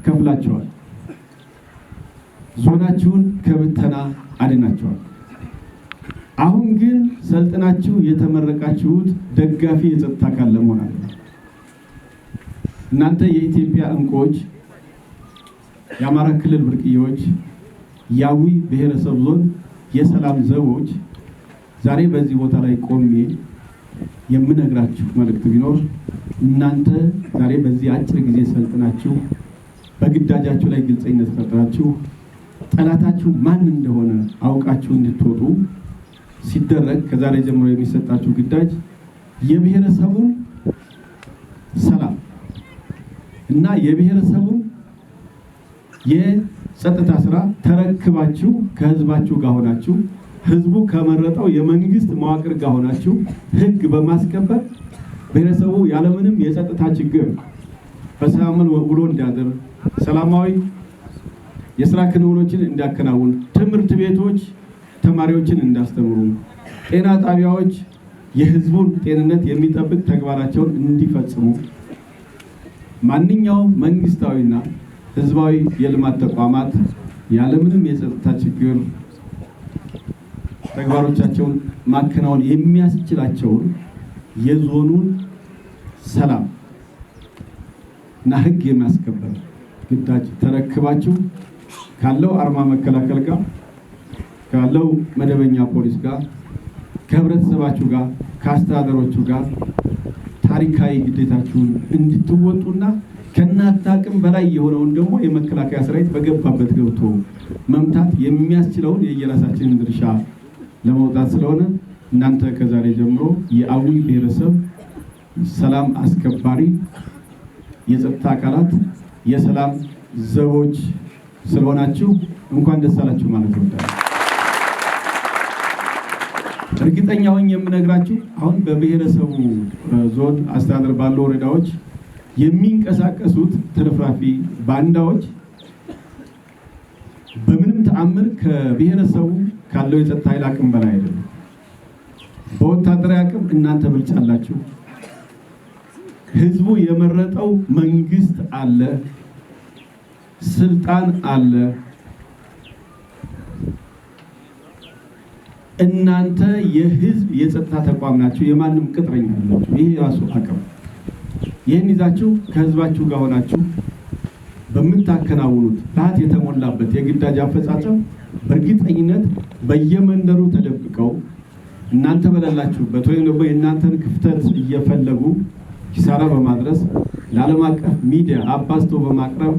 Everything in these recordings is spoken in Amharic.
ከፍላችኋል። ዞናችሁን ከብተና አድናችኋል። አሁን ግን ሰልጥናችሁ የተመረቃችሁት ደጋፊ የጸጥታ አካል ለመሆን አይደለም። እናንተ የኢትዮጵያ እንቁዎች፣ የአማራ ክልል ብርቅዬዎች፣ የአዊ ብሔረሰብ ዞን የሰላም ዘቦች ዛሬ በዚህ ቦታ ላይ ቆሜ የምነግራችሁ መልእክት ቢኖር እናንተ ዛሬ በዚህ አጭር ጊዜ ሰልጥናችሁ በግዳጃችሁ ላይ ግልጽነት ፈጥራችሁ ጠላታችሁ ማን እንደሆነ አውቃችሁ እንድትወጡ ሲደረግ ከዛሬ ጀምሮ የሚሰጣችሁ ግዳጅ የብሔረሰቡን ሰላም እና የብሔረሰቡን የጸጥታ ስራ ተረክባችሁ ከህዝባችሁ ጋር ሆናችሁ ህዝቡ ከመረጠው የመንግስት መዋቅር ጋር ሆናችሁ ህግ በማስከበር ብሔረሰቡ ያለምንም የጸጥታ ችግር በሰላም ውሎ እንዲያድር ሰላማዊ የስራ ክንውኖችን እንዲያከናውን ትምህርት ቤቶች ተማሪዎችን እንዳስተምሩ ጤና ጣቢያዎች የህዝቡን ጤንነት የሚጠብቅ ተግባራቸውን እንዲፈጽሙ ማንኛውም መንግስታዊና ህዝባዊ የልማት ተቋማት ያለምንም የጸጥታ ችግር ተግባሮቻቸውን ማከናወን የሚያስችላቸውን የዞኑን ሰላም እና ህግ የሚያስከበር ግዳጅ ተረክባችሁ ካለው አርማ መከላከል ጋር ካለው መደበኛ ፖሊስ ጋር ከህብረተሰባችሁ ጋር ከአስተዳደሮቹ ጋር ታሪካዊ ግዴታችሁን እንድትወጡና ከእናንተ አቅም በላይ የሆነውን ደግሞ የመከላከያ ሰራዊት በገባበት ገብቶ መምታት የሚያስችለውን የየራሳችንን ድርሻ ለመውጣት ስለሆነ እናንተ ከዛሬ ጀምሮ የአዊ ብሔረሰብ ሰላም አስከባሪ የጸጥታ አካላት የሰላም ዘቦች ስለሆናችሁ እንኳን ደስ አላችሁ ማለት ነው። እርግጠኛ ሆኜ የምነግራችሁ አሁን በብሔረሰቡ ዞን አስተዳደር ባሉ ወረዳዎች የሚንቀሳቀሱት ትርፍራፊ ባንዳዎች በምንም ተአምር ከብሔረሰቡ ካለው የጸጥታ ኃይል አቅም በላይ አይደለም። በወታደራዊ አቅም እናንተ ብልጫላችሁ። ህዝቡ የመረጠው መንግስት አለ፣ ስልጣን አለ። እናንተ የህዝብ የጸጥታ ተቋም ናችሁ፣ የማንም ቅጥረኛ አይደላችሁ። ይሄ ራሱ አቅም ይህን ይዛችሁ ከህዝባችሁ ጋር ሆናችሁ በምታከናውኑት ብልሃት የተሞላበት የግዳጅ አፈጻጸም በእርግጠኝነት በየመንደሩ ተደብቀው እናንተ በሌላችሁበት ወይም ደግሞ የእናንተን ክፍተት እየፈለጉ ኪሳራ በማድረስ ለዓለም አቀፍ ሚዲያ አባዝቶ በማቅረብ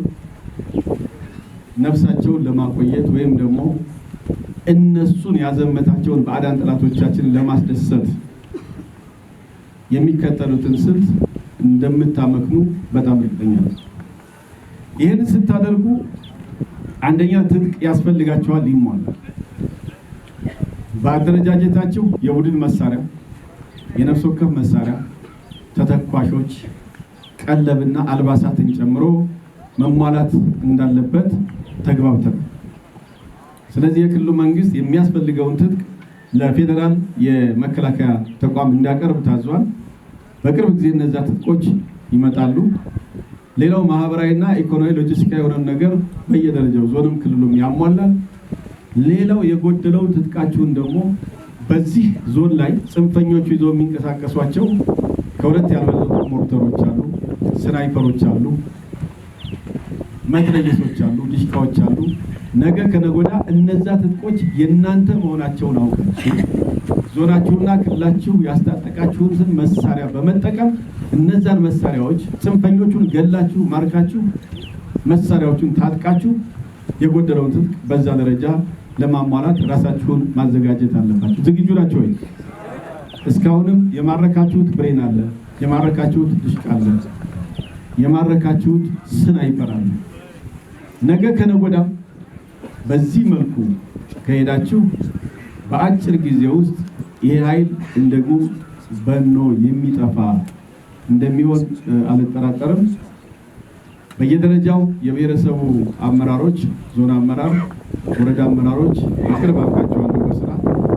ነፍሳቸውን ለማቆየት ወይም ደግሞ እነሱን ያዘመታቸውን ባዕዳን ጠላቶቻችንን ለማስደሰት የሚከተሉትን ስልት እንደምታመክኑ በጣም እርግጠኛ ነኝ። ይህን ስታደርጉ አንደኛ ትጥቅ ያስፈልጋችኋል፣ ይሟላል። በአደረጃጀታችሁ የቡድን መሳሪያ፣ የነፍስ ወከፍ መሳሪያ፣ ተተኳሾች፣ ቀለብና አልባሳትን ጨምሮ መሟላት እንዳለበት ተግባብተን፣ ስለዚህ የክልሉ መንግስት የሚያስፈልገውን ትጥቅ ለፌዴራል የመከላከያ ተቋም እንዲያቀርብ ታዟል። በቅርብ ጊዜ እነዛ ትጥቆች ይመጣሉ። ሌላው ማህበራዊና ኢኮኖሚያዊ ሎጂስቲካዊ የሆነውን ነገር በየደረጃው ዞንም ክልሉም ያሟላል። ሌላው የጎደለው ትጥቃችሁን ደግሞ በዚህ ዞን ላይ ጽንፈኞቹ ይዘው የሚንቀሳቀሷቸው ከሁለት ያልበለጡ ሞርተሮች አሉ፣ ስናይፐሮች አሉ፣ መትረየሶች አሉ፣ ዲሽቃዎች አሉ። ነገ ከነጎዳ እነዛ ትጥቆች የእናንተ መሆናቸውን አውቃችሁ ዞናችሁና ክልላችሁ ያስታጠቃችሁትን መሳሪያ በመጠቀም እነዛን መሳሪያዎች ጽንፈኞቹን ገላችሁ ማርካችሁ መሳሪያዎቹን ታጥቃችሁ የጎደለውን ትጥቅ በዛ ደረጃ ለማሟላት ራሳችሁን ማዘጋጀት አለባችሁ። ዝግጁ ናችሁ ወይ? እስካሁንም የማረካችሁት ብሬን አለ፣ የማረካችሁት ድሽቃ አለ፣ የማረካችሁት ስናይፐር አለ። ነገ ከነጎዳ በዚህ መልኩ ከሄዳችሁ በአጭር ጊዜ ውስጥ ይሄ ኃይል እንደጉ በኖ የሚጠፋ እንደሚሆን አልጠራጠርም። በየደረጃው የብሔረሰቡ አመራሮች፣ ዞን አመራር፣ ወረዳ አመራሮች በቅርብ አውቃቸዋለሁ በስራ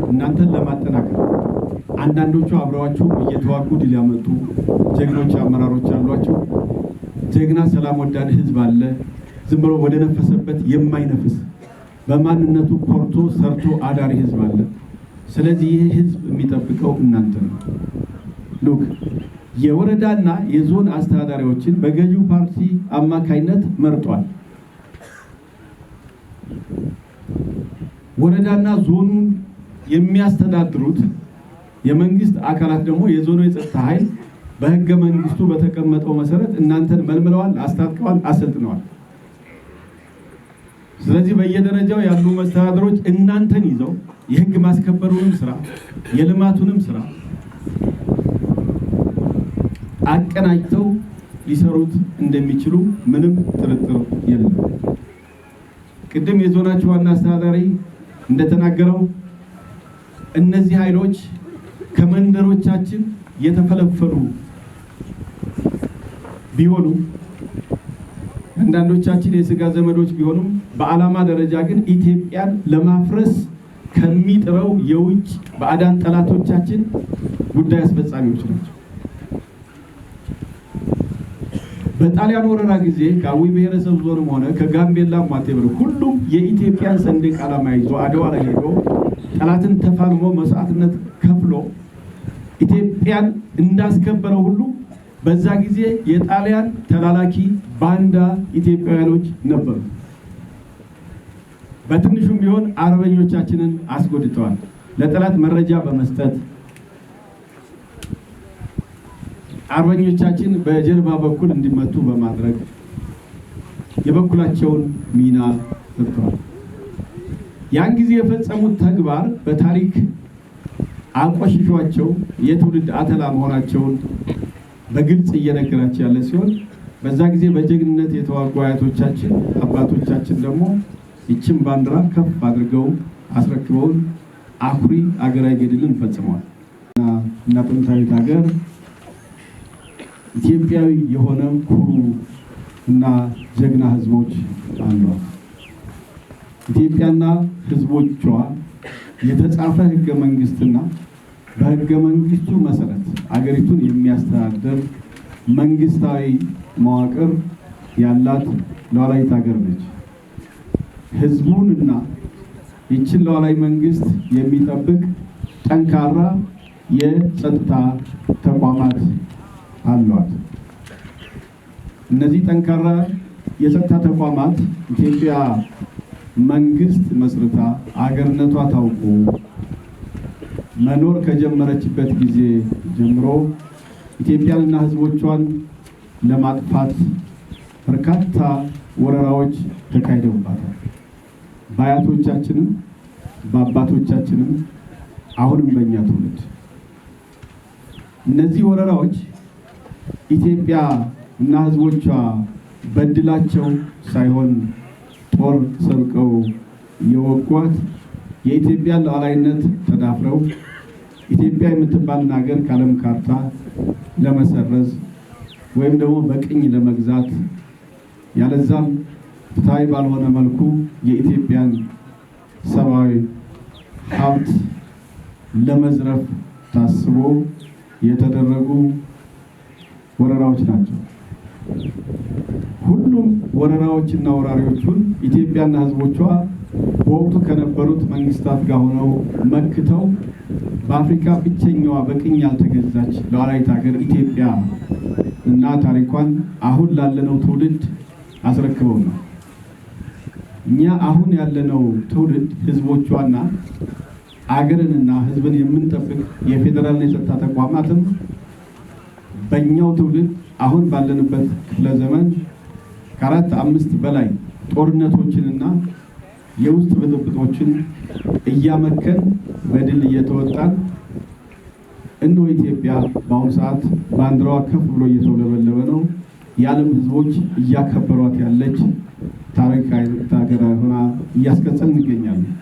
እናንተን ለማጠናከር አንዳንዶቹ አብረዋችሁ እየተዋጉ ድል ያመጡ ጀግኖች አመራሮች አሏቸው። ጀግና ሰላም ወዳድ ህዝብ አለ። ዝም ብሎ ወደ ነፈሰበት የማይነፍስ በማንነቱ ኮርቶ ሰርቶ አዳሪ ህዝብ አለ። ስለዚህ ይህ ህዝብ የሚጠብቀው እናንተ ነው። ሉክ የወረዳና የዞን አስተዳዳሪዎችን በገዢው ፓርቲ አማካይነት መርጧል። ወረዳና ዞኑን የሚያስተዳድሩት የመንግስት አካላት ደግሞ የዞኑ የጸጥታ ኃይል በህገ መንግስቱ በተቀመጠው መሰረት እናንተን መልምለዋል፣ አስታጥቀዋል፣ አሰልጥነዋል። ስለዚህ በየደረጃው ያሉ መስተዳድሮች እናንተን ይዘው የህግ ማስከበሩንም ስራ የልማቱንም ስራ አቀናጅተው ሊሰሩት እንደሚችሉ ምንም ጥርጥር የለም። ቅድም የዞናችሁ ዋና አስተዳዳሪ እንደተናገረው እነዚህ ኃይሎች ከመንደሮቻችን የተፈለፈሉ ቢሆኑ አንዳንዶቻችን የስጋ ዘመዶች ቢሆኑም በዓላማ ደረጃ ግን ኢትዮጵያን ለማፍረስ ከሚጥረው የውጭ ባዕዳን ጠላቶቻችን ጉዳይ አስፈጻሚዎች ናቸው። በጣሊያን ወረራ ጊዜ ከአዊ ብሔረሰብ ዞንም ሆነ ከጋምቤላ ማቴብር ሁሉም የኢትዮጵያን ሰንደቅ ዓላማ ይዞ አድዋ ላይ ሄዶ ጠላትን ተፋልሞ መስዋዕትነት ከፍሎ ኢትዮጵያን እንዳስከበረው ሁሉ በዛ ጊዜ የጣሊያን ተላላኪ ባንዳ ኢትዮጵያውያኖች ነበሩ። በትንሹም ቢሆን አርበኞቻችንን አስጎድተዋል። ለጠላት መረጃ በመስጠት አርበኞቻችን በጀርባ በኩል እንዲመቱ በማድረግ የበኩላቸውን ሚና ተወጥተዋል። ያን ጊዜ የፈጸሙት ተግባር በታሪክ አቆሽሿቸው የትውልድ አተላ መሆናቸውን በግልጽ እየነገራቸው ያለ ሲሆን በዛ ጊዜ በጀግንነት የተዋጉ አያቶቻችን አባቶቻችን ደግሞ ይችን ባንዲራ ከፍ አድርገው አስረክበውን አኩሪ አገራዊ ገድልን ፈጽመዋል እና ጥንታዊት ሀገር ኢትዮጵያዊ የሆነ ኩሩ እና ጀግና ህዝቦች አሏት። ኢትዮጵያና ህዝቦቿ የተጻፈ ህገ መንግስትና በህገ መንግስቱ መሰረት አገሪቱን የሚያስተዳድር መንግስታዊ መዋቅር ያላት ሉዓላዊት ሀገር ነች። ህዝቡንና ይችን ሉዓላዊ መንግስት የሚጠብቅ ጠንካራ የጸጥታ ተቋማት አሏት። እነዚህ ጠንካራ የጸጥታ ተቋማት ኢትዮጵያ መንግስት መስርታ አገርነቷ ታውቆ መኖር ከጀመረችበት ጊዜ ጀምሮ ኢትዮጵያንና ህዝቦቿን ለማጥፋት በርካታ ወረራዎች ተካሂደውባታል። በአያቶቻችንም በአባቶቻችንም አሁንም በእኛ ትውልድ እነዚህ ወረራዎች ኢትዮጵያ እና ህዝቦቿ በድላቸው ሳይሆን ጦር ሰብቀው የወጓት የኢትዮጵያ ሉዓላዊነት ተዳፍረው ኢትዮጵያ የምትባል ሀገር ከዓለም ካርታ ለመሰረዝ ወይም ደግሞ በቅኝ ለመግዛት ያለዛም ፍትሃዊ ባልሆነ መልኩ የኢትዮጵያን ሰብአዊ ሀብት ለመዝረፍ ታስቦ የተደረጉ ወረራዎች ናቸው። ሁሉም ወረራዎችና ወራሪዎቹን ኢትዮጵያና ህዝቦቿ በወቅቱ ከነበሩት መንግስታት ጋር ሆነው መክተው በአፍሪካ ብቸኛዋ በቅኝ ያልተገዛች ሉዓላዊት ሀገር ኢትዮጵያ እና ታሪኳን አሁን ላለነው ትውልድ አስረክበው ነው። እኛ አሁን ያለነው ትውልድ ህዝቦቿና አገርንና ህዝብን የምንጠብቅ የፌዴራልና የጸጥታ ተቋማትም በእኛው ትውልድ አሁን ባለንበት ክፍለ ዘመን ከአራት አምስት በላይ ጦርነቶችንና የውስጥ ብጥብጦችን እያመከን በድል እየተወጣን እነሆ ኢትዮጵያ በአሁኑ ሰዓት ባንዲራዋ ከፍ ብሎ እየተውለበለበ ነው። የዓለም ህዝቦች እያከበሯት ያለች ታሪካዊ ሀገር ሆና እያስቀጠልን እንገኛለን።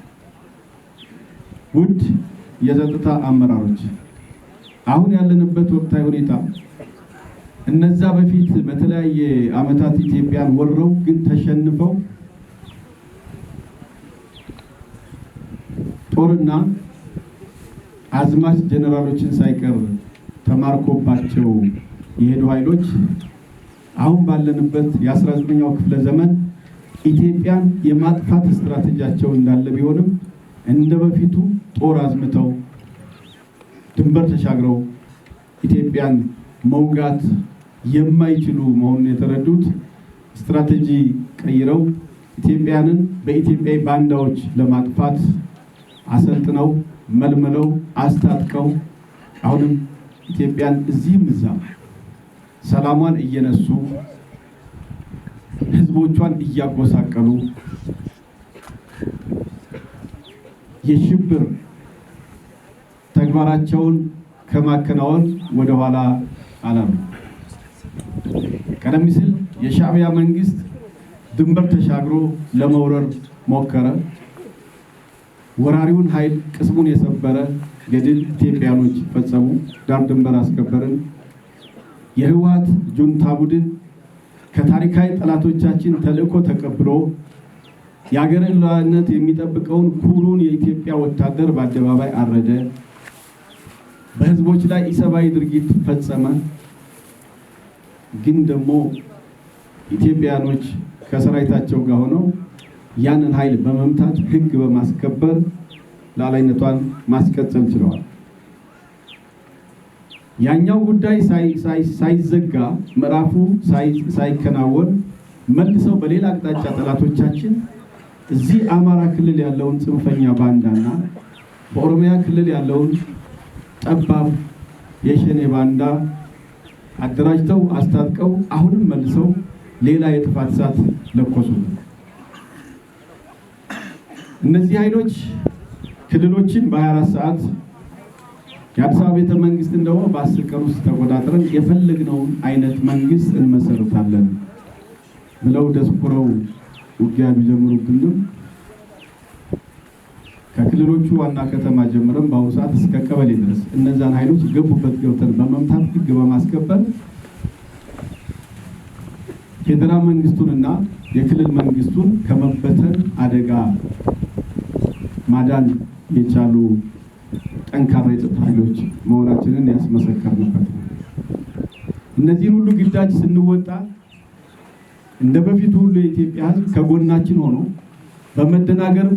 ውድ የጸጥታ አመራሮች፣ አሁን ያለንበት ወቅታዊ ሁኔታ እነዛ በፊት በተለያየ ዓመታት ኢትዮጵያን ወረው ግን ተሸንፈው ጦርና አዝማች ጀነራሎችን ሳይቀር ተማርኮባቸው የሄዱ ኃይሎች አሁን ባለንበት የ19ኛው ክፍለ ዘመን ኢትዮጵያን የማጥፋት ስትራቴጂያቸው እንዳለ ቢሆንም እንደበፊቱ ጦር አዝምተው ድንበር ተሻግረው ኢትዮጵያን መውጋት የማይችሉ መሆኑን የተረዱት ስትራቴጂ ቀይረው ኢትዮጵያንን በኢትዮጵያዊ ባንዳዎች ለማጥፋት አሰልጥነው መልመለው አስታጥቀው አሁንም ኢትዮጵያን እዚህም እዛም ሰላሟን እየነሱ ህዝቦቿን እያጎሳቀሉ የሽብር ተግባራቸውን ከማከናወን ወደ ኋላ አላሉ። ቀደም ሲል የሻዕቢያ መንግስት ድንበር ተሻግሮ ለመውረር ሞከረ። ወራሪውን ኃይል ቅስሙን የሰበረ ገድል ኢትዮጵያኖች ፈጸሙ። ዳር ድንበር አስከበርን። የህወሓት ጁንታ ቡድን ከታሪካዊ ጠላቶቻችን ተልእኮ ተቀብሎ የሀገርን ሉዓላዊነት የሚጠብቀውን ኩሩን የኢትዮጵያ ወታደር በአደባባይ አረደ። በህዝቦች ላይ ኢሰብአዊ ድርጊት ፈጸመ። ግን ደግሞ ኢትዮጵያኖች ከሰራዊታቸው ጋር ሆነው ያንን ኃይል በመምታት ህግ በማስከበር ሉዓላዊነቷን ማስቀጠል ችለዋል። ያኛው ጉዳይ ሳይዘጋ ምዕራፉ ሳይከናወን መልሰው በሌላ አቅጣጫ ጠላቶቻችን እዚህ አማራ ክልል ያለውን ጽንፈኛ ባንዳና በኦሮሚያ ክልል ያለውን ጠባብ የሸኔ ባንዳ አደራጅተው አስታጥቀው አሁንም መልሰው ሌላ የጥፋት እሳት ለኮሱ። እነዚህ ኃይሎች ክልሎችን በ24 ሰዓት የአዲስ አበባ ቤተ መንግስት እንደሆነ በ10 ቀን ውስጥ ተቆጣጥረን የፈለግነውን አይነት መንግስት እንመሰርታለን ብለው ደስኩረው ውጊያ ቢጀምሩብንም ከክልሎቹ ዋና ከተማ ጀምረን በአሁኑ ሰዓት እስከ ቀበሌ ድረስ እነዛን ኃይሎች ገቡበት ገብተን በመምታት ህግ በማስከበር ፌደራል መንግስቱንና የክልል መንግስቱን ከመበተን አደጋ ማዳን የቻሉ ጠንካራ የጸጥታ ኃይሎች መሆናችንን ያስመሰከርንበት። እነዚህን ሁሉ ግዳጅ ስንወጣ እንደ በፊቱ ሁሉ የኢትዮጵያ ህዝብ ከጎናችን ሆኖ በመደናገር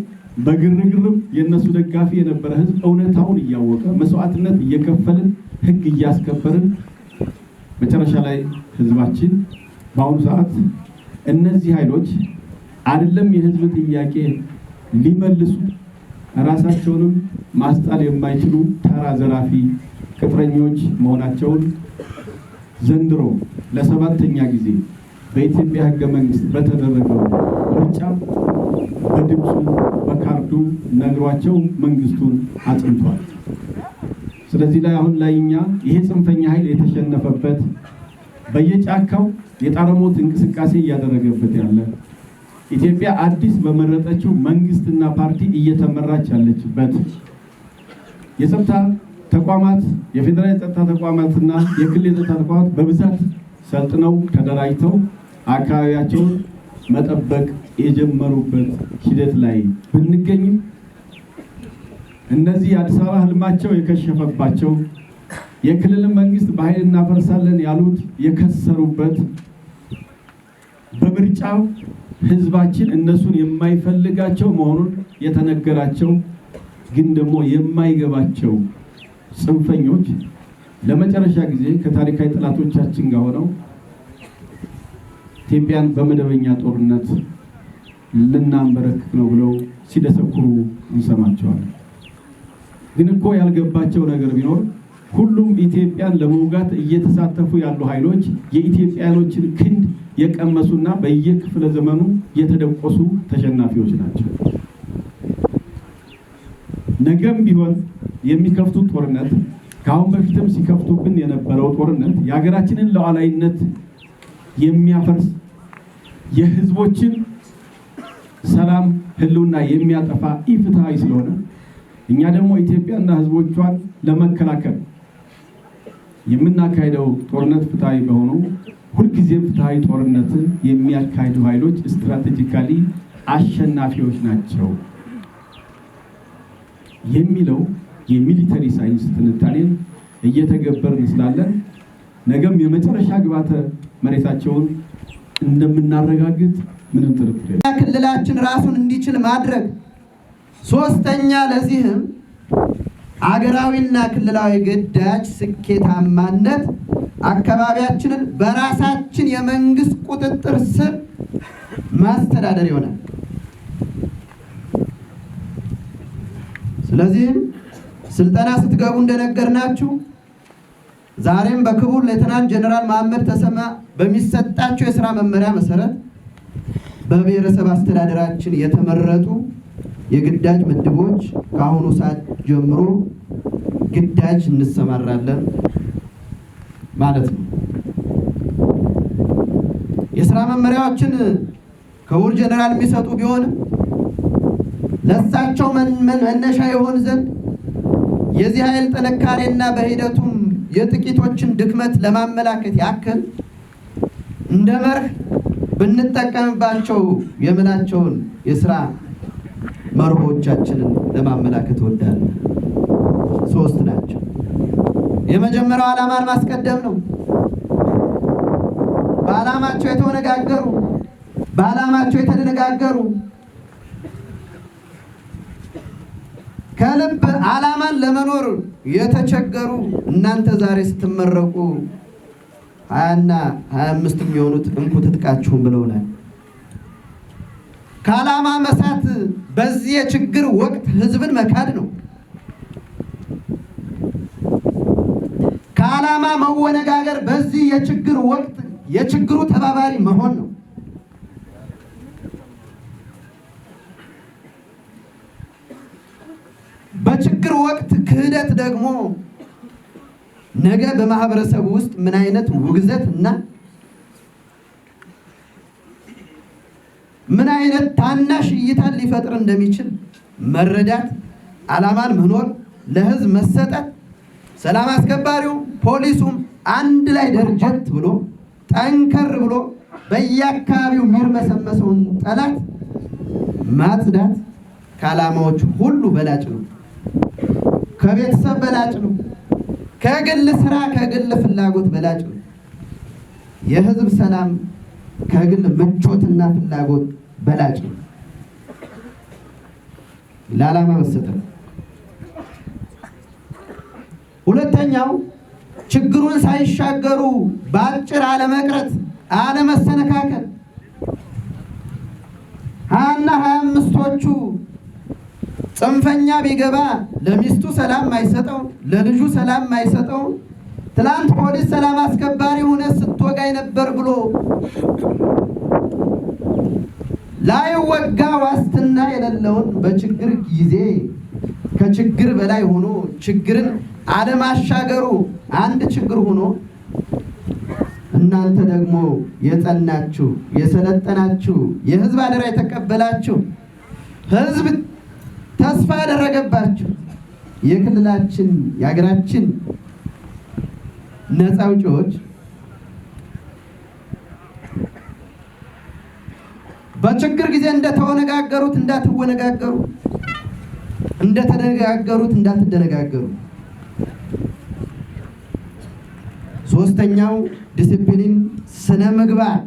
በግርግርም የነሱ ደጋፊ የነበረ ህዝብ እውነታውን እያወቀ መስዋዕትነት እየከፈልን ህግ እያስከበርን መጨረሻ ላይ ህዝባችን በአሁኑ ሰዓት እነዚህ ኃይሎች አይደለም የህዝብ ጥያቄ ሊመልሱ ራሳቸውንም ማስጣል የማይችሉ ተራ ዘራፊ ቅጥረኞች መሆናቸውን ዘንድሮ ለ7ኛ ጊዜ በኢትዮጵያ ህገ መንግስት በተደረገው ምርጫ በድምፁ በካርዱ ነግሯቸው መንግስቱን አጽንቷል። ስለዚህ ላይ አሁን ላይ እኛ ይሄ ጽንፈኛ ኃይል የተሸነፈበት በየጫካው የጣረሞት እንቅስቃሴ እያደረገበት ያለ ኢትዮጵያ አዲስ በመረጠችው መንግስትና ፓርቲ እየተመራች ያለችበት የጸጥታ ተቋማት የፌደራል የጸጥታ ተቋማትና የክልል የጸጥታ ተቋማት በብዛት ሰልጥነው ተደራጅተው አካባቢያቸውን መጠበቅ የጀመሩበት ሂደት ላይ ብንገኝም እነዚህ አዲስ አበባ ህልማቸው የከሸፈባቸው የክልል መንግስት በኃይል እናፈርሳለን ያሉት የከሰሩበት በምርጫው ህዝባችን እነሱን የማይፈልጋቸው መሆኑን የተነገራቸው ግን ደግሞ የማይገባቸው ጽንፈኞች ለመጨረሻ ጊዜ ከታሪካዊ ጠላቶቻችን ጋር ሆነው ኢትዮጵያን በመደበኛ ጦርነት ልናንበረክክ ነው ብለው ሲደሰኩሩ እንሰማቸዋለን። ግን እኮ ያልገባቸው ነገር ቢኖር ሁሉም ኢትዮጵያን ለመውጋት እየተሳተፉ ያሉ ኃይሎች የኢትዮጵያኖችን ክንድ የቀመሱና በየክፍለ ዘመኑ የተደቆሱ ተሸናፊዎች ናቸው። ነገም ቢሆን የሚከፍቱት ጦርነት ከአሁን በፊትም ሲከፍቱብን የነበረው ጦርነት የሀገራችንን ሉዓላዊነት የሚያፈርስ የህዝቦችን ሰላም ህልውና የሚያጠፋ ኢፍትሃዊ ስለሆነ እኛ ደግሞ ኢትዮጵያና ህዝቦቿን ለመከላከል የምናካሄደው ጦርነት ፍትሃዊ በሆኑ ሁልጊዜም ፍትሃዊ ጦርነትን የሚያካሂዱ ኃይሎች ስትራቴጂካሊ አሸናፊዎች ናቸው የሚለው የሚሊተሪ ሳይንስ ትንታኔን እየተገበርን ስላለን ነገም የመጨረሻ ግባተ መሬታቸውን እንደምናረጋግጥ ምንም ጥርጥር የለም። ክልላችን ራሱን እንዲችል ማድረግ። ሶስተኛ ለዚህም አገራዊና ክልላዊ ግዳጅ ስኬታማነት አካባቢያችንን በራሳችን የመንግስት ቁጥጥር ስር ማስተዳደር ይሆናል። ስለዚህም ስልጠና ስትገቡ እንደነገርናችሁ ዛሬም በክቡር ሌተናንት ጀነራል መሐመድ ተሰማ በሚሰጣቸው የሥራ መመሪያ መሰረት በብሔረሰብ አስተዳደራችን የተመረጡ የግዳጅ ምድቦች ከአሁኑ ሰዓት ጀምሮ ግዳጅ እንሰማራለን ማለት ነው። የሥራ መመሪያዎችን ክቡር ጀነራል የሚሰጡ ቢሆንም ለሳቸው መነሻ ይሆን ዘንድ የዚህ ኃይል ጥንካሬና በሂደቱም የጥቂቶችን ድክመት ለማመላከት ያክል እንደ መርህ ብንጠቀምባቸው የምላቸውን የሥራ መርሆቻችንን ለማመላከት እወዳለሁ። 3 ናቸው። የመጀመሪያው ዓላማን ማስቀደም ነው። በዓላማቸው የተነጋገሩ ከልብ ዓላማን ለመኖር የተቸገሩ እናንተ ዛሬ ስትመረቁ 20 እና 25 የሚሆኑት እንኩ ትጥቃችሁን ብለውናል። ከዓላማ መሳት በዚህ የችግር ወቅት ህዝብን መካድ ነው። ከዓላማ መወነጋገር በዚህ የችግር ወቅት የችግሩ ተባባሪ መሆን ነው። በችግር ወቅት ክህደት ደግሞ ነገ በማህበረሰቡ ውስጥ ምን አይነት ውግዘት እና ምን አይነት ታናሽ እይታን ሊፈጥር እንደሚችል መረዳት፣ ዓላማን መኖር፣ ለህዝብ መሰጠት፣ ሰላም አስከባሪው ፖሊሱም አንድ ላይ ደርጀት ብሎ ጠንከር ብሎ በየአካባቢው የሚርመሰመሰውን ጠላት ማጽዳት ከዓላማዎች ሁሉ በላጭ ነው። ከቤተሰብ በላጭ ነው። ከግል ስራ ከግል ፍላጎት በላጭ ነው። የህዝብ ሰላም ከግል ምቾትና ፍላጎት በላጭ ነው። ለዓላማ መሰጠት። ሁለተኛው ችግሩን ሳይሻገሩ በአጭር አለመቅረት፣ አለመሰነካከል። 20 እና 25ቶቹ ጽንፈኛ ቢገባ ለሚስቱ ሰላም ማይሰጠው፣ ለልጁ ሰላም ማይሰጠው፣ ትላንት ፖሊስ ሰላም አስከባሪ ሆነ ስትወጋይ ነበር ብሎ ላይወጋ ዋስትና የሌለውን በችግር ጊዜ ከችግር በላይ ሆኖ ችግርን አለማሻገሩ አንድ ችግር ሆኖ እናንተ ደግሞ የጸናችሁ የሰለጠናችሁ የህዝብ አደራ የተቀበላችሁ ህዝብ ተስፋ ያደረገባችሁ የክልላችን የሀገራችን ነፃ አውጪዎች በችግር ጊዜ እንደተወነጋገሩት እንዳትወነጋገሩ፣ እንደተነጋገሩት እንዳትደነጋገሩ። ሶስተኛው ዲሲፕሊን፣ ስነ ምግባር።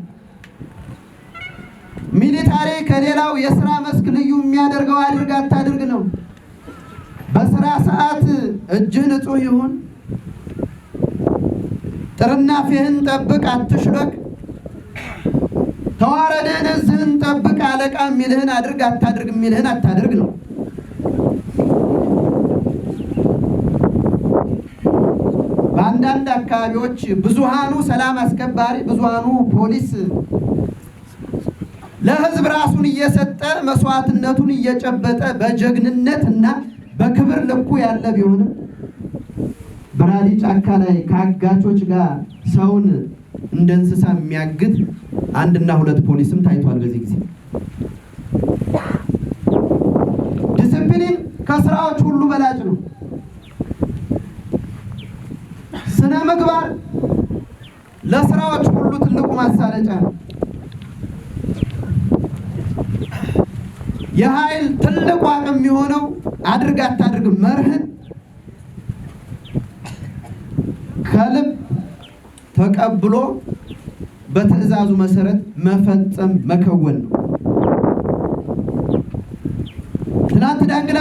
ሚሊታሪ ከሌላው የሥራ መስክ ልዩ የሚያደርገው አድርግ አታድርግ ነው። በሥራ ሰዓት እጅህ ንጹህ ይሁን፣ ጥርናፊህን ጠብቅ፣ አትሽለክ፣ ተዋረድህን እዝህን ጠብቅ፣ አለቃ የሚልህን አድርግ አታድርግ የሚልህን አታድርግ ነው። በአንዳንድ አካባቢዎች ብዙሃኑ ሰላም አስከባሪ ብዙሃኑ ፖሊስ ለህዝብ ራሱን እየሰጠ መስዋዕትነቱን እየጨበጠ በጀግንነት እና በክብር ልኩ ያለ ቢሆንም በራዲ ጫካ ላይ ከአጋቾች ጋር ሰውን እንደ እንስሳ የሚያግት 1 እና 2 ፖሊስም ታይቷል። በዚህ ጊዜ ዲሲፕሊን ከስራዎች ሁሉ በላጭ ነው። ስነ ምግባር ለስራዎች ሁሉ ትልቁ ማሳለጫ ነው። የኃይል ትልቁ አቅም የሚሆነው አድርግ አታድርግ መርህን ከልብ ተቀብሎ በትዕዛዙ መሰረት መፈጸም መከወን ነው።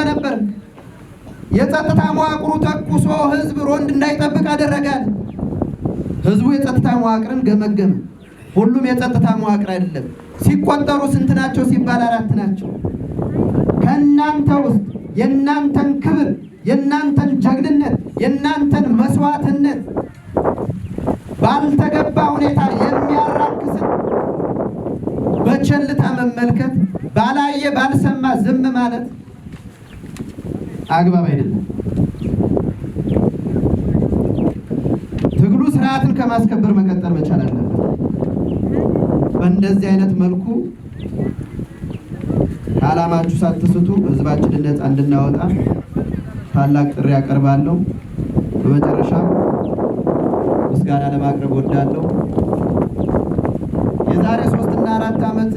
ነበር። የጸጥታ መዋቅሩ ተኩሶ ህዝብ ሮንድ እንዳይጠብቅ አደረጋል። ህዝቡ የጸጥታ መዋቅርን ገመገመ። ሁሉም የጸጥታ መዋቅር አይደለም። ሲቆጠሩ ስንት ናቸው ሲባል 4 ናቸው። ከእናንተ ውስጥ የእናንተን ክብር፣ የእናንተን ጀግንነት፣ የእናንተን መስዋዕትነት ባልተገባ ሁኔታ የሚያራክስን በቸልታ መመልከት፣ ባላየ ባልሰማ ዝም ማለት አግባብ አይደለም። ትግሉ ስርዓትን ከማስከበር መቀጠል መቻል አለበት። በእንደዚህ አይነት መልኩ ከዓላማችሁ ሳትስቱ ህዝባችንን ነፃ እንድናወጣ ታላቅ ጥሪ ያቀርባለሁ። በመጨረሻ ምስጋና ለማቅረብ ወዳለሁ። የዛሬ 3 እና 4 ዓመት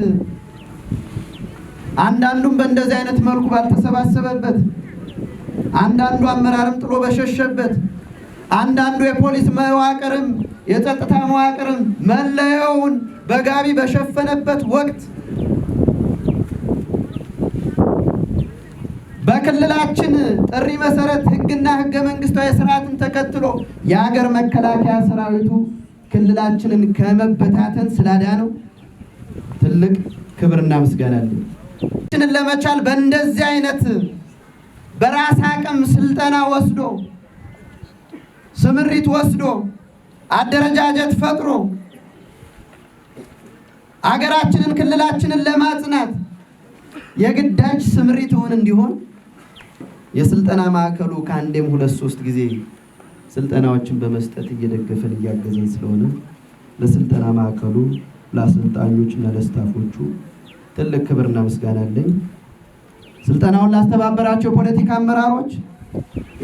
አንዳንዱም በእንደዚህ አይነት መልኩ ባልተሰባሰበበት፣ አንዳንዱ አመራርም ጥሎ በሸሸበት፣ አንዳንዱ የፖሊስ መዋቅርም የጸጥታ መዋቅርም መለያውን በጋቢ በሸፈነበት ወቅት በክልላችን ጥሪ መሰረት ህግና ህገ መንግስታዊ ስርዓትን ተከትሎ የሀገር መከላከያ ሰራዊቱ ክልላችንን ከመበታተን ስላዳነው ትልቅ ክብርና ምስጋና አለን። ለመቻል በእንደዚህ አይነት በራስ አቅም ስልጠና ወስዶ ስምሪት ወስዶ አደረጃጀት ፈጥሮ አገራችንን ክልላችንን ለማጽናት የግዳጅ ስምሪት ሆን እንዲሆን የስልጠና ማዕከሉ ከአንዴም 2-3 ጊዜ ስልጠናዎችን በመስጠት እየደገፈን እያገዘን ስለሆነ ለስልጠና ማዕከሉ፣ ለአሰልጣኞችና ለስታፎቹ ትልቅ ክብርና ምስጋና አለኝ። ስልጠናውን ላስተባበራቸው ፖለቲካ አመራሮች፣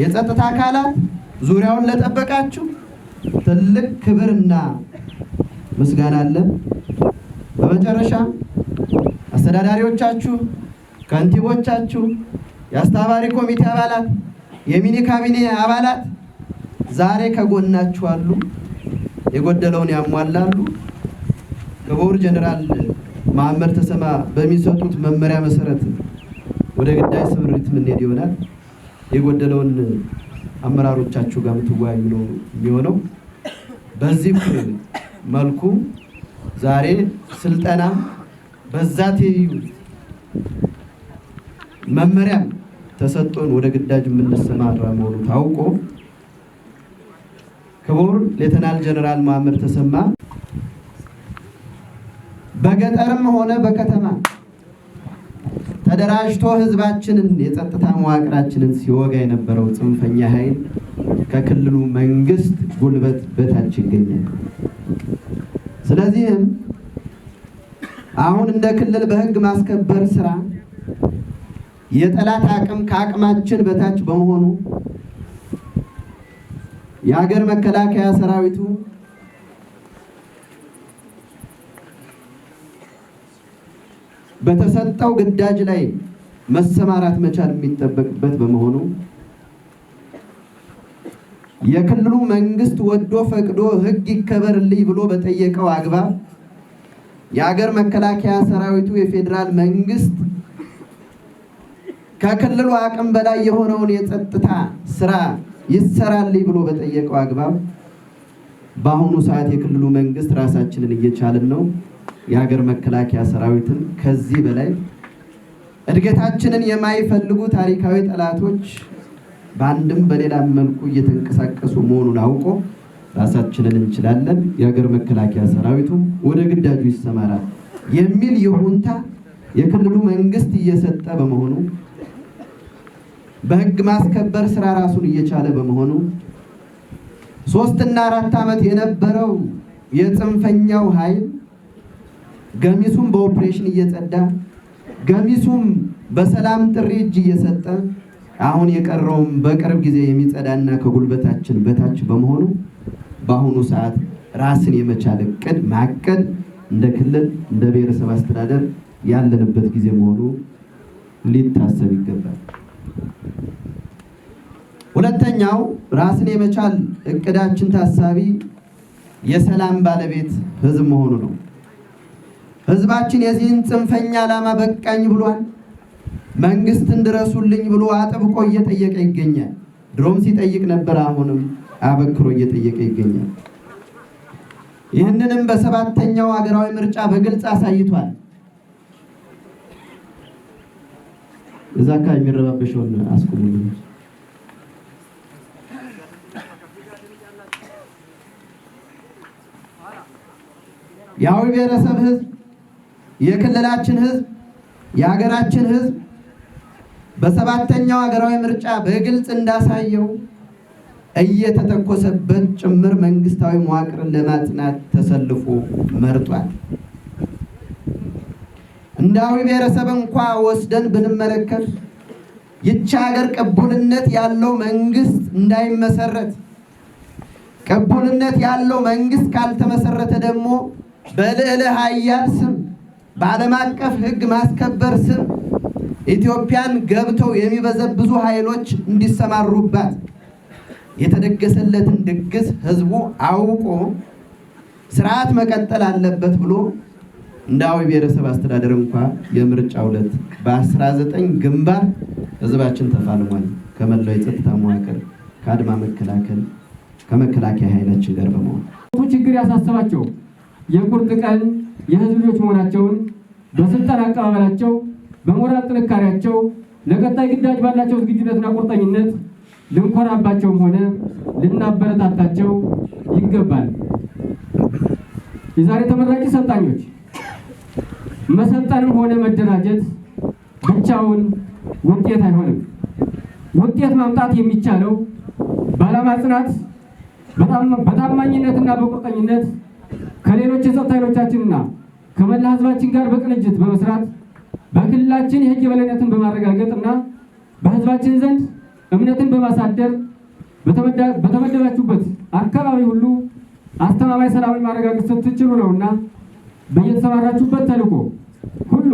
የጸጥታ አካላት፣ ዙሪያውን ለጠበቃችሁ ትልቅ ክብርና ምስጋና አለን። በመጨረሻ አስተዳዳሪዎቻችሁ፣ ከንቲቦቻችሁ፣ የአስተባባሪ ኮሚቴ አባላት፣ የሚኒ ካቢኔ አባላት ዛሬ ከጎናችሁ አሉ። የጎደለውን ያሟላሉ። ክቡር ጀነራል መሐመድ ተሰማ በሚሰጡት መመሪያ መሰረት ወደ ግዳጅ ስምሪት የምንሄድ ይሆናል። የጎደለውን አመራሮቻችሁ ጋር የምትወያዩ ነው የሚሆነው። በዚህ መልኩ ዛሬ ስልጠና በዛ ትይዩ መመሪያ ተሰጥቶን ወደ ግዳጅ የምንሰማራ መሆኑ ታውቆ ክቡር ሌተናል ጀነራል መሐመድ ተሰማ በገጠርም ሆነ በከተማ ተደራጅቶ ህዝባችንን የጸጥታ መዋቅራችንን ሲወጋ የነበረው ጽንፈኛ ኃይል ከክልሉ መንግስት ጉልበት በታች ይገኛል። ስለዚህም አሁን እንደ ክልል በህግ ማስከበር ስራ የጠላት አቅም ከአቅማችን በታች በመሆኑ የሀገር መከላከያ ሰራዊቱ በተሰጠው ግዳጅ ላይ መሰማራት መቻል የሚጠበቅበት በመሆኑ የክልሉ መንግስት ወዶ ፈቅዶ ህግ ይከበርልኝ ብሎ በጠየቀው አግባብ የሀገር መከላከያ ሰራዊቱ የፌዴራል መንግስት ከክልሉ አቅም በላይ የሆነውን የጸጥታ ስራ ይሰራልኝ ብሎ በጠየቀው አግባብ በአሁኑ ሰዓት የክልሉ መንግስት ራሳችንን እየቻልን ነው። የሀገር መከላከያ ሰራዊትን ከዚህ በላይ እድገታችንን የማይፈልጉ ታሪካዊ ጠላቶች በአንድም በሌላም መልኩ እየተንቀሳቀሱ መሆኑን አውቆ ራሳችንን እንችላለን፣ የሀገር መከላከያ ሰራዊቱ ወደ ግዳጁ ይሰማራል የሚል ይሁንታ የክልሉ መንግስት እየሰጠ በመሆኑ በህግ ማስከበር ስራ ራሱን እየቻለ በመሆኑ 3 እና 4 ዓመት የነበረው የጽንፈኛው ኃይል ገሚሱም በኦፕሬሽን እየጸዳ ገሚሱም በሰላም ጥሪ እጅ እየሰጠ አሁን የቀረውም በቅርብ ጊዜ የሚጸዳና ከጉልበታችን በታች በመሆኑ በአሁኑ ሰዓት ራስን የመቻል እቅድ ማቀድ እንደ ክልል እንደ ብሔረሰብ አስተዳደር ያለንበት ጊዜ መሆኑ ሊታሰብ ይገባል። ሁለተኛው ራስን የመቻል እቅዳችን ታሳቢ የሰላም ባለቤት ህዝብ መሆኑ ነው። ህዝባችን የዚህን ጽንፈኛ ዓላማ በቃኝ ብሏል። መንግስትን ድረሱልኝ ብሎ አጥብቆ እየጠየቀ ይገኛል። ድሮም ሲጠይቅ ነበር፣ አሁንም አበክሮ እየጠየቀ ይገኛል። ይህንንም በሰባተኛው ሀገራዊ ምርጫ በግልጽ አሳይቷል። እዛ አካባቢ የሚረባበሸውን አስቁሙልኝ። የአዊ ብሔረሰብ ህዝብ፣ የክልላችን ህዝብ፣ የሀገራችን ህዝብ በሰባተኛው ሀገራዊ ምርጫ በግልጽ እንዳሳየው እየተተኮሰበት ጭምር መንግስታዊ መዋቅርን ለማጽናት ተሰልፎ መርጧል። እንደ አዊ ብሔረሰብ እንኳ ወስደን ብንመለከት ይህች ሀገር ቅቡልነት ያለው መንግስት እንዳይመሰረት፣ ቅቡልነት ያለው መንግስት ካልተመሰረተ ደግሞ በልዕለ ኃያል ስም በዓለም አቀፍ ህግ ማስከበር ስም ኢትዮጵያን ገብተው የሚበዘብዙ ኃይሎች እንዲሰማሩባት የተደገሰለትን ድግስ ህዝቡ አውቆ ስርዓት መቀጠል አለበት ብሎ እንደ አዊ ብሔረሰብ አስተዳደር እንኳ የምርጫ ዕለት በ19 ግንባር ህዝባችን ተፋልሟል። ከመላው የጸጥታ መዋቅር ከአድማ መከላከል ከመከላከያ ኃይላችን ጋር በመሆን ችግር ያሳሰባቸው የቁርጥ ቀን የህዝብ ልጆች መሆናቸውን በስልጣን አቀባበላቸው በሞራል ጥንካሬያቸው ለቀጣይ ግዳጅ ባላቸው ዝግጁነትና ቁርጠኝነት ልንኮራባቸውም ሆነ ልናበረታታቸው ይገባል። የዛሬ ተመራቂ ሰልጣኞች መሰልጠንም ሆነ መደራጀት ብቻውን ውጤት አይሆንም። ውጤት ማምጣት የሚቻለው በዓላማ ጽናት፣ በታማኝነትና በቁርጠኝነት ከሌሎች የጸጥታ ኃይሎቻችንና ከመላ ህዝባችን ጋር በቅንጅት በመስራት በክልላችን የህግ የበላይነትን በማረጋገጥና በህዝባችን ዘንድ እምነትን በማሳደር በተመደባችሁበት አካባቢ ሁሉ አስተማማኝ ሰላምን ማረጋገጥ ስትችሉ ነውና በየተሰማራችሁበት ተልዕኮ ሁሉ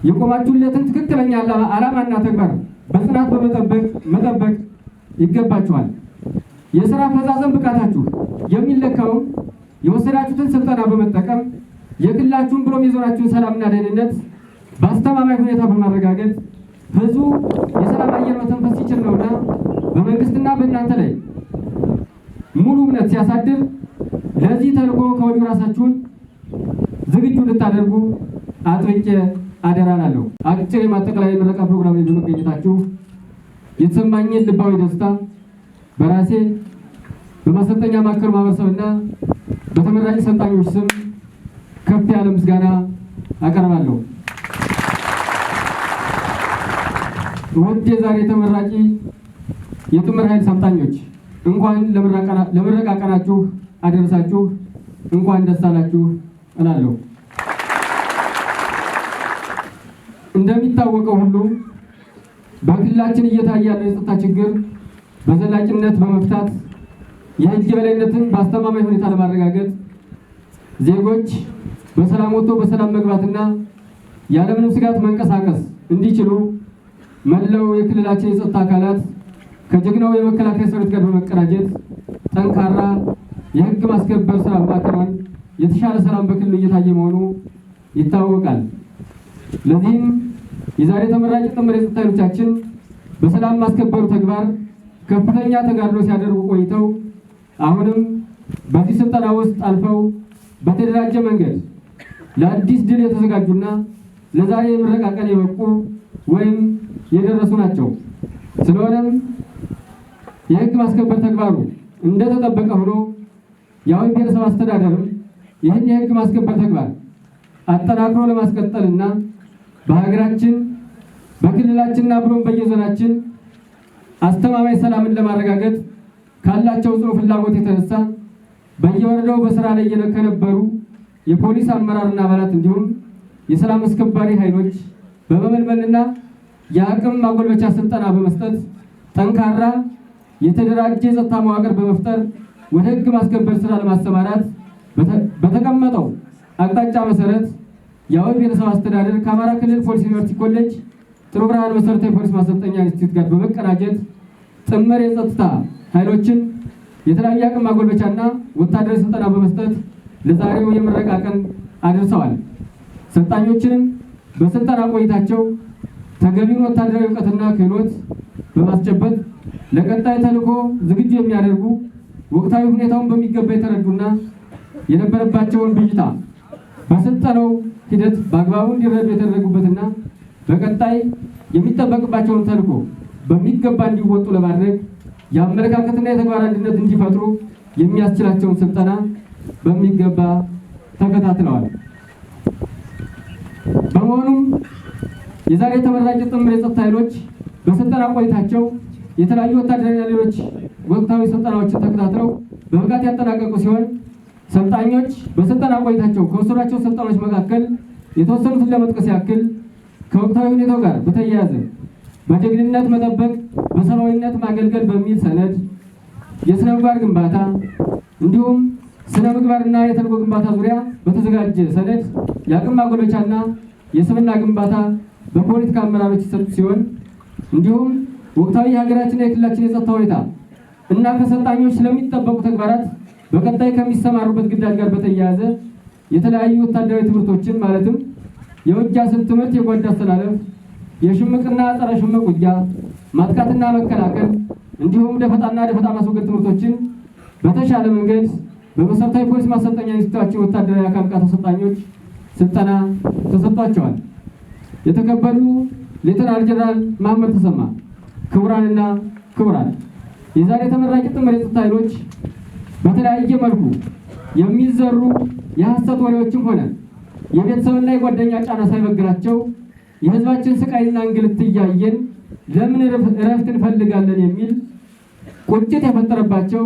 የቆማችሁለትን ትክክለኛ ዓላማና ተግባር በጽናት መጠበቅ ይገባችኋል። የሥራ አፈጻጸም ብቃታችሁ የሚለካው የወሰዳችሁትን ስልጠና በመጠቀም የክልላችሁን ብሎም የዞናችሁን ሰላምና ደህንነት በአስተማማኝ ሁኔታ በማረጋገጥ ህዝቡ የሰላም አየር መተንፈስ ሲችል ነውና በመንግስትና በእናንተ ላይ ሙሉ እምነት ሲያሳድር ለዚህ ተልዕኮ ከወዲሁ ራሳችሁን ዝግጁ እንድታደርጉ አጥብቄ አደራ እላለሁ። አጭር የማጠቃለያ ምረቃ ፕሮግራም ላይ በመገኘታችሁ የተሰማኝን ልባዊ ደስታ በራሴ በማሰልጠኛ ማዕከሉ ማህበረሰብና በተመራቂ ሰልጣኞች ስም ከፍ ያለ ምስጋና አቀርባለሁ። ውድ የዛሬ ተመራቂ የጥምር ኃይል ሰልጣኞች እንኳን ለምረቃ ቀናችሁ አደረሳችሁ፣ እንኳን ደስ አላችሁ እላለሁ። እንደሚታወቀው ሁሉ በክልላችን እየታየ ያለው የጸጥታ ችግር በዘላቂነት በመፍታት የህግ የበላይነትን በአስተማማኝ ሁኔታ ለማረጋገጥ ዜጎች በሰላም ወጥቶ በሰላም መግባትና ያለምንም ስጋት መንቀሳቀስ እንዲችሉ መላው የክልላችን የጸጥታ አካላት ከጀግናው የመከላከያ ሰራዊት ጋር በመቀናጀት ጠንካራ የህግ ማስከበር ስራ በማከናወን የተሻለ ሰላም በክልሉ እየታየ መሆኑ ይታወቃል። ለዚህም የዛሬ ተመራቂ ጥምር የጸጥታ ኃይሎቻችን በሰላም ማስከበሩ ተግባር ከፍተኛ ተጋድሎ ሲያደርጉ ቆይተው አሁንም በዚህ ስልጠና ውስጥ አልፈው በተደራጀ መንገድ ለአዲስ ድል የተዘጋጁና ለዛሬ የምረቃ ቀን የበቁ ወይም የደረሱ ናቸው። ስለሆነም የህግ ማስከበር ተግባሩ እንደተጠበቀ ሆኖ የአዊ ብሔረሰብ አስተዳደርም ይህን የህግ ማስከበር ተግባር አጠናክሮ ለማስቀጠልና በሀገራችን በክልላችንና ብሎም በየዞናችን አስተማማኝ ሰላምን ለማረጋገጥ ካላቸው ጽኑ ፍላጎት የተነሳ በየወረዳው በስራ ላይ ከነበሩ የፖሊስ አመራርና አባላት እንዲሁም የሰላም አስከባሪ ኃይሎች በመመልመልና የአቅም ማጎልበቻ ስልጠና በመስጠት ጠንካራ የተደራጀ የጸጥታ መዋቅር በመፍጠር ወደ ህግ ማስከበር ስራ ለማሰማራት በተቀመጠው አቅጣጫ መሰረት የአዊ ብሔረሰብ አስተዳደር ከአማራ ክልል ፖሊስ ዩኒቨርሲቲ ኮሌጅ ጥሩ ብርሃን መሰረታዊ ፖሊስ ማሰልጠኛ ኢንስቲትዩት ጋር በመቀናጀት ጥምር የጸጥታ ኃይሎችን የተለያየ አቅም ማጎልበቻና ወታደራዊ ስልጠና በመስጠት ለዛሬው የምረቃ ቀን አድርሰዋል። ሰልጣኞችንም በስልጠና ቆይታቸው ተገቢውን ወታደራዊ እውቀትና ክህሎት በማስጨበጥ ለቀጣይ ተልዕኮ ዝግጁ የሚያደርጉ ወቅታዊ ሁኔታውን በሚገባ የተረዱና የነበረባቸውን ብዥታ በስልጠናው ሂደት በአግባቡ እንዲረዱ የተደረጉበትና በቀጣይ የሚጠበቅባቸውን ተልዕኮ በሚገባ እንዲወጡ ለማድረግ የአመለካከትና የተግባር አንድነት እንዲፈጥሩ የሚያስችላቸውን ስልጠና በሚገባ ተከታትለዋል። በመሆኑም የዛሬ ተመራቂ ጥምር የጸጥታ ኃይሎች በስልጠና ቆይታቸው የተለያዩ ወታደራዊና ሌሎች ወቅታዊ ስልጠናዎችን ተከታትለው በብቃት ያጠናቀቁ ሲሆን ሰልጣኞች በስልጠና ቆይታቸው ከወሰዷቸው ስልጠናዎች መካከል የተወሰኑትን ለመጥቀስ ያክል ከወቅታዊ ሁኔታው ጋር በተያያዘ በጀግንነት መጠበቅ፣ በሰብአዊነት ማገልገል በሚል ሰነድ፣ የስነ ምግባር ግንባታ እንዲሁም ስነ ምግባርና የተልዕኮ ግንባታ ዙሪያ በተዘጋጀ ሰነድ የአቅም ማጎልበቻና የስብዕና ግንባታ በፖለቲካ አመራሮች የተሰጡ ሲሆን እንዲሁም ወቅታዊ የሀገራችንና የክልላችን የጸጥታ ሁኔታ እና ከሰልጣኞች ስለሚጠበቁ ተግባራት በቀጣይ ከሚሰማሩበት ግዳጅ ጋር በተያያዘ የተለያዩ ወታደራዊ ትምህርቶችን ማለትም የውጊያ ስልት ትምህርት፣ የጓዳ አስተላለፍ፣ የሽምቅና ጸረ ሽምቅ ውጊያ፣ ማጥቃትና መከላከል እንዲሁም ደፈጣና ደፈጣ ማስወገድ ትምህርቶችን በተሻለ መንገድ በመሰረታዊ ፖሊስ ማሰልጠኛ ኢንስቲትዩት ወታደራዊ አካል ብቃት አሰልጣኞች ስልጠና ተሰጥቷቸዋል። የተከበሩ ሌተናል ጀነራል መሐመድ ተሰማ፣ ክቡራንና ክቡራን፣ የዛሬ ተመራቂ ጥምር የጸጥታ ኃይሎች በተለያየ መልኩ የሚዘሩ የሐሰት ወሬዎችም ሆነ የቤተሰብና የጓደኛ ጫና ሳይበግራቸው የህዝባችን ስቃይና እንግልት እያየን ለምን እረፍት እንፈልጋለን የሚል ቁጭት የፈጠረባቸው